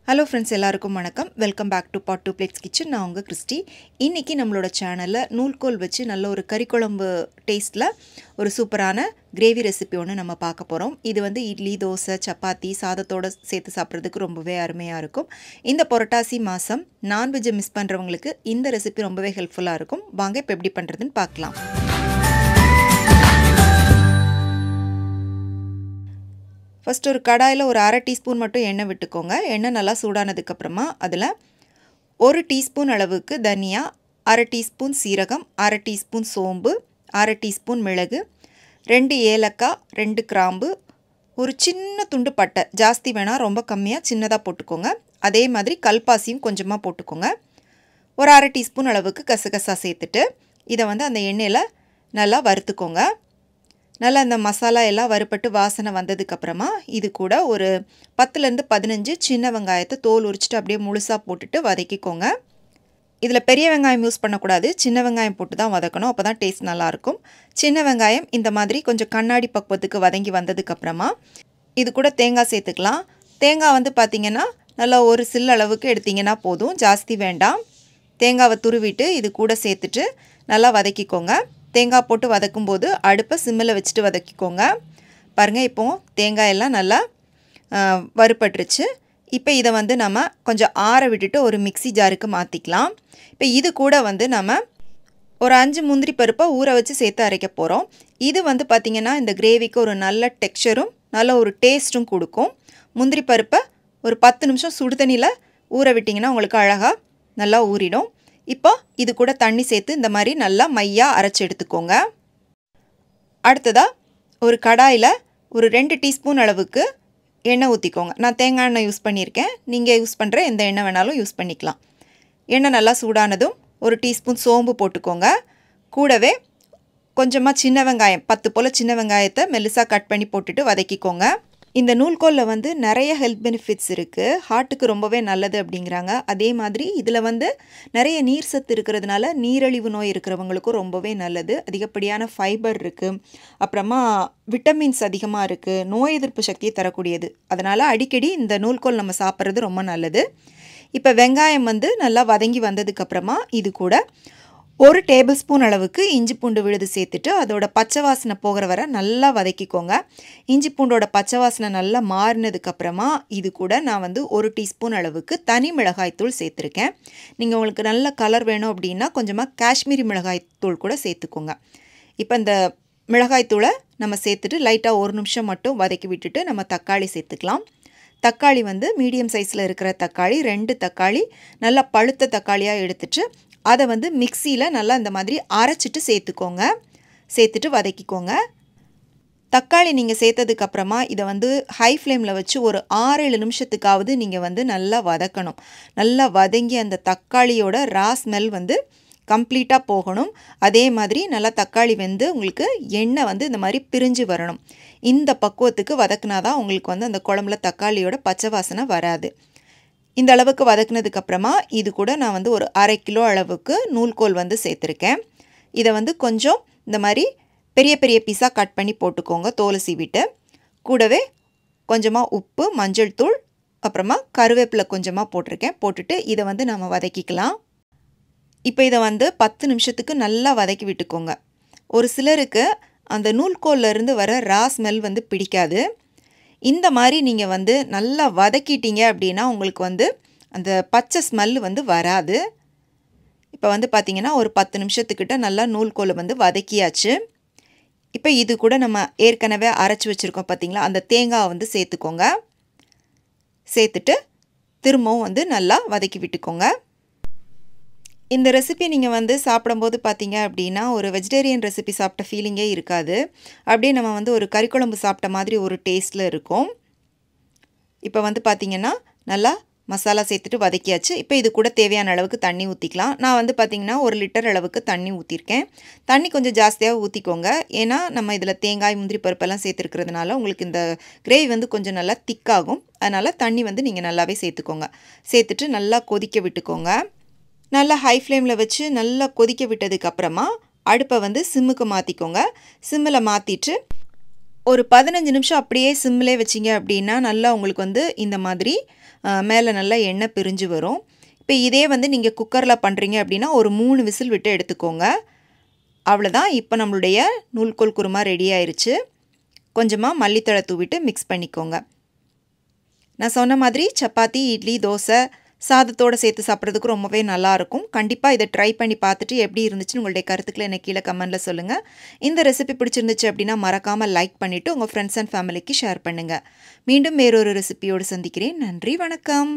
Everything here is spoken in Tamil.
ஹலோ ஃப்ரெண்ட்ஸ், எல்லாருக்கும் வணக்கம். Welcome back to pot 2 plates kitchen. நான் உங்கள் கிறிஸ்டி. இன்றைக்கி நம்மளோட சேனலில் நூல்கோல் வச்சு நல்ல ஒரு கறிக்குழம்பு டேஸ்ட்டில் ஒரு சூப்பரான கிரேவி ரெசிபி ஒன்று நம்ம பார்க்க போகிறோம். இது வந்து இட்லி, தோசை, சப்பாத்தி, சாதத்தோடு சேர்த்து சாப்பிட்றதுக்கு ரொம்பவே அருமையாக இருக்கும். இந்த புரட்டாசி மாதம் நான்வெஜ்ஜை மிஸ் பண்ணுறவங்களுக்கு இந்த ரெசிபி ரொம்பவே ஹெல்ப்ஃபுல்லாக இருக்கும். வாங்க இப்போ எப்படி பண்ணுறதுன்னு பார்க்கலாம். ஃபஸ்ட்டு ஒரு கடாயில் ஒரு அரை டீஸ்பூன் மட்டும் எண்ணெய் விட்டுக்கோங்க. எண்ணெய் நல்லா சூடானதுக்கப்புறமா அதில் 1 டீஸ்பூன் அளவுக்கு தனியா, அரை டீஸ்பூன் சீரகம், அரை டீஸ்பூன் சோம்பு, அரை டீஸ்பூன் மிளகு, 2 ஏலக்காய், 2 கிராம்பு, ஒரு சின்ன துண்டு பட்டை, ஜாஸ்தி வேணால் ரொம்ப கம்மியாக சின்னதாக போட்டுக்கோங்க. அதே மாதிரி கல்பாசியும் கொஞ்சமாக போட்டுக்கோங்க. ஒரு அரை டீஸ்பூன் அளவுக்கு கசகசா சேர்த்துட்டு இதை வந்து அந்த எண்ணெயில் நல்லா வறுத்துக்கோங்க. நல்லா இந்த மசாலா எல்லாம் வறுப்பட்டு வாசனை வந்ததுக்கப்புறமா இது கூட ஒரு 10லேருந்து 15 சின்ன வெங்காயத்தை தோல் உரிச்சிட்டு அப்படியே முழுசாக போட்டுட்டு வதக்கிக்கோங்க. இதில் பெரிய வெங்காயம் யூஸ் பண்ணக்கூடாது, சின்ன வெங்காயம் போட்டு தான் வதக்கணும். அப்போ தான் டேஸ்ட் நல்லாயிருக்கும். சின்ன வெங்காயம் இந்த மாதிரி கொஞ்சம் கண்ணாடி பக்குவத்துக்கு வதங்கி வந்ததுக்கப்புறமா இது கூட தேங்காய் சேர்த்துக்கலாம். தேங்காய் வந்து பார்த்திங்கன்னா நல்லா ஒரு சில் அளவுக்கு எடுத்திங்கன்னா போதும், ஜாஸ்தி வேண்டாம். தேங்காவை துருவிட்டு இது கூட சேர்த்துட்டு நல்லா வதக்கிக்கோங்க. தேங்காய் போட்டு வதக்கும்போது அடுப்பை சிம்மில் வச்சுட்டு வதக்கிக்கோங்க. பாருங்கள், இப்போது தேங்காய் எல்லாம் நல்லா வறுப்பட்டுருச்சு. இப்போ இதை வந்து நம்ம கொஞ்சம் ஆற விட்டுட்டு ஒரு மிக்ஸி ஜாருக்கு மாற்றிக்கலாம். இப்போ இது கூட வந்து நம்ம ஒரு 5 முந்திரி பருப்பை ஊற வச்சு சேர்த்து அரைக்க போகிறோம். இது வந்து பார்த்திங்கன்னா இந்த கிரேவிக்கு ஒரு நல்ல டெக்ஸ்சரும் நல்ல ஒரு டேஸ்ட்டும் கொடுக்கும். முந்திரி பருப்பை ஒரு 10 நிமிஷம் சுடு தண்ணியில் ஊற விட்டிங்கன்னா உங்களுக்கு அழகாக நல்லா ஊறிடும். இப்போ இது கூட தண்ணி சேர்த்து இந்த மாதிரி நல்லா மையாக அரைச்சி எடுத்துக்கோங்க. அடுத்ததாக ஒரு கடாயில் ஒரு 2 டீஸ்பூன் அளவுக்கு எண்ணெய் ஊற்றிக்கோங்க. நான் தேங்காய் எண்ணெய் யூஸ் பண்ணியிருக்கேன். நீங்கள் யூஸ் பண்ணுற எந்த எண்ணெய் வேணாலும் யூஸ் பண்ணிக்கலாம். எண்ணெய் நல்லா சூடானதும் ஒரு டீஸ்பூன் சோம்பு போட்டுக்கோங்க. கூடவே கொஞ்சமாக சின்ன வெங்காயம் 10 போல் சின்ன வெங்காயத்தை மெல்லிசாக கட் பண்ணி போட்டுட்டு வதக்கிக்கோங்க. இந்த நூல்கோலில் வந்து நிறைய ஹெல்த் பெனிஃபிட்ஸ் இருக்குது. ஹார்ட்டுக்கு ரொம்பவே நல்லது அப்படிங்கிறாங்க. அதே மாதிரி இதில் வந்து நிறைய நீர் சத்து இருக்கிறதுனால நீரிழிவு நோய் இருக்கிறவங்களுக்கும் ரொம்பவே நல்லது. அதிகப்படியான ஃபைபர் இருக்குது, அப்புறமா விட்டமின்ஸ் அதிகமாக இருக்குது, நோய் எதிர்ப்பு சக்தியை தரக்கூடியது. அதனால் அடிக்கடி இந்த நூல்கோல் நம்ம சாப்பிட்றது ரொம்ப நல்லது. இப்போ வெங்காயம் வந்து நல்லா வதங்கி வந்ததுக்கப்புறமா இது கூட 1 டேபிள் ஸ்பூன் அளவுக்கு இஞ்சி பூண்டு விழுது சேர்த்துட்டு அதோட பச்சை வாசனை போகிற வரை நல்லா வதக்கிக்கோங்க. இஞ்சி பூண்டோட பச்சை வாசனை நல்லா மாறினதுக்கப்புறமா இது கூட நான் வந்து 1 டீஸ்பூன் அளவுக்கு தனி மிளகாய்த்தூள் சேர்த்துருக்கேன். நீங்கள் உங்களுக்கு நல்ல கலர் வேணும் அப்படின்னா கொஞ்சமாக காஷ்மீரி மிளகாய்த்தூள் கூட சேர்த்துக்கோங்க. இப்போ இந்த மிளகாய்த்தூளை நம்ம சேர்த்துட்டு லைட்டாக 1 நிமிஷம் மட்டும் வதக்கி விட்டுட்டு நம்ம தக்காளி சேர்த்துக்கலாம். தக்காளி வந்து மீடியம் சைஸில் இருக்கிற தக்காளி, 2 தக்காளி நல்லா பழுத்த தக்காளியாக எடுத்துட்டு அதை வந்து மிக்சியில் நல்லா இந்த மாதிரி அரைச்சிட்டு சேர்த்துக்கோங்க. சேர்த்துட்டு வதக்கிக்கோங்க. தக்காளி நீங்கள் சேர்த்ததுக்கப்புறமா இதை வந்து ஹை ஃப்ளேமில் வச்சு ஒரு 6-7 நிமிஷத்துக்காவது நீங்கள் வந்து நல்லா வதக்கணும். நல்லா வதங்கி அந்த தக்காளியோட ரா ஸ்மெல் வந்து கம்ப்ளீட்டாக போகணும். அதே மாதிரி நல்லா தக்காளி வெந்து உங்களுக்கு எண்ணெய் வந்து இந்த மாதிரி பிரிஞ்சு வரணும். இந்த பக்குவத்துக்கு வதக்குனா தான் உங்களுக்கு வந்து அந்த குழம்புல தக்காளியோட பச்சை வாசனை வராது. இந்த அளவுக்கு வதக்குனதுக்கப்புறமா இது கூட நான் வந்து ஒரு 1/2 கிலோ அளவுக்கு நூல்கோல் வந்து சேர்த்துருக்கேன். இதை வந்து கொஞ்சம் இந்த மாதிரி பெரிய பெரிய பீஸாக கட் பண்ணி போட்டுக்கோங்க, தோலை சீவிட்டு. கூடவே கொஞ்சமாக உப்பு, மஞ்சள் தூள், அப்புறமா கருவேப்பிலை கொஞ்சமாக போட்டிருக்கேன். போட்டுட்டு இதை வந்து நம்ம வதக்கிக்கலாம். இப்போ இதை வந்து 10 நிமிஷத்துக்கு நல்லா வதக்கி விட்டுக்கோங்க. ஒரு சிலருக்கு அந்த நூல்கோல்லேருந்து வர ரா ஸ்மெல் வந்து பிடிக்காது. இந்த மாதிரி நீங்கள் வந்து நல்லா வதக்கிட்டீங்க அப்படின்னா உங்களுக்கு வந்து அந்த பச்சை ஸ்மெல் வந்து வராது. இப்போ வந்து பார்த்திங்கன்னா ஒரு 10 நிமிஷத்துக்கிட்ட நல்லா நூல்கோலை வந்து வதக்கியாச்சு. இப்போ இது கூட நம்ம ஏற்கனவே அரைச்சி வச்சுருக்கோம் பார்த்திங்களா, அந்த தேங்காய் வந்து சேர்த்துக்கோங்க. சேர்த்துட்டு திரும்பவும் வந்து நல்லா வதக்கி விட்டுக்கோங்க. இந்த ரெசிபி நீங்கள் வந்து சாப்பிடும்போது பார்த்தீங்க அப்படின்னா ஒரு வெஜிடேரியன் ரெசிபி சாப்பிட்ட ஃபீலிங்கே இருக்காது. அப்படியே நம்ம வந்து ஒரு கறிக்குழம்பு சாப்பிட்ட மாதிரி ஒரு டேஸ்ட்டில் இருக்கும். இப்போ வந்து பார்த்திங்கன்னா நல்லா மசாலா சேர்த்துட்டு வதக்கியாச்சு. இப்போ இது கூட தேவையான அளவுக்கு தண்ணி ஊற்றிக்கலாம். நான் வந்து பார்த்திங்கன்னா 1 லிட்டர் அளவுக்கு தண்ணி ஊற்றிருக்கேன். தண்ணி கொஞ்சம் ஜாஸ்தியாக ஊற்றிக்கோங்க. ஏன்னா நம்ம இதில் தேங்காய், முந்திரி பருப்பெல்லாம் சேர்த்துருக்கிறதுனால உங்களுக்கு இந்த கிரேவி வந்து கொஞ்சம் நல்லா திக்காகும். அதனால் தண்ணி வந்து நீங்கள் நல்லாவே சேர்த்துக்கோங்க. சேர்த்துட்டு நல்லா கொதிக்க விட்டுக்கோங்க. நல்லா ஹை ஃப்ளேமில் வச்சு நல்லா கொதிக்க விட்டதுக்கப்புறமா அடுப்பை வந்து சிம்முக்கு மாற்றிக்கோங்க. சிம்மில் மாற்றிட்டு ஒரு 15 நிமிஷம் அப்படியே சிம்மிலே வச்சிங்க அப்படின்னா நல்லா உங்களுக்கு வந்து இந்த மாதிரி மேலே நல்லா எண்ணெய் பிரிஞ்சு வரும். இப்போ இதே வந்து நீங்கள் குக்கரில் பண்ணுறீங்க அப்படின்னா ஒரு 3 விசில் விட்டு எடுத்துக்கோங்க. அவ்வளோதான். இப்போ நம்மளுடைய நூல்கோல் குருமா ரெடி ஆயிருச்சு. கொஞ்சமாக மல்லித்தழை தூவிட்டு மிக்ஸ் பண்ணிக்கோங்க. நான் சொன்ன மாதிரி சப்பாத்தி, இட்லி, தோசை, சாதத்தோடு சேர்த்து சாப்பிட்றதுக்கு ரொம்பவே நல்லாயிருக்கும். கண்டிப்பாக இதை ட்ரை பண்ணி பார்த்துட்டு எப்படி இருந்துச்சுன்னு உங்களுடைய கருத்துக்களை எனக்கு கீழே கமெண்ட்டில் சொல்லுங்கள். இந்த ரெசிபி பிடிச்சிருந்துச்சு அப்படின்னா மறக்காமல் லைக் பண்ணிவிட்டு உங்கள் ஃப்ரெண்ட்ஸ் அண்ட் ஃபேமிலிக்கு ஷேர் பண்ணுங்கள். மீண்டும் வேறொரு ரெசிபியோடு சந்திக்கிறேன். நன்றி, வணக்கம்.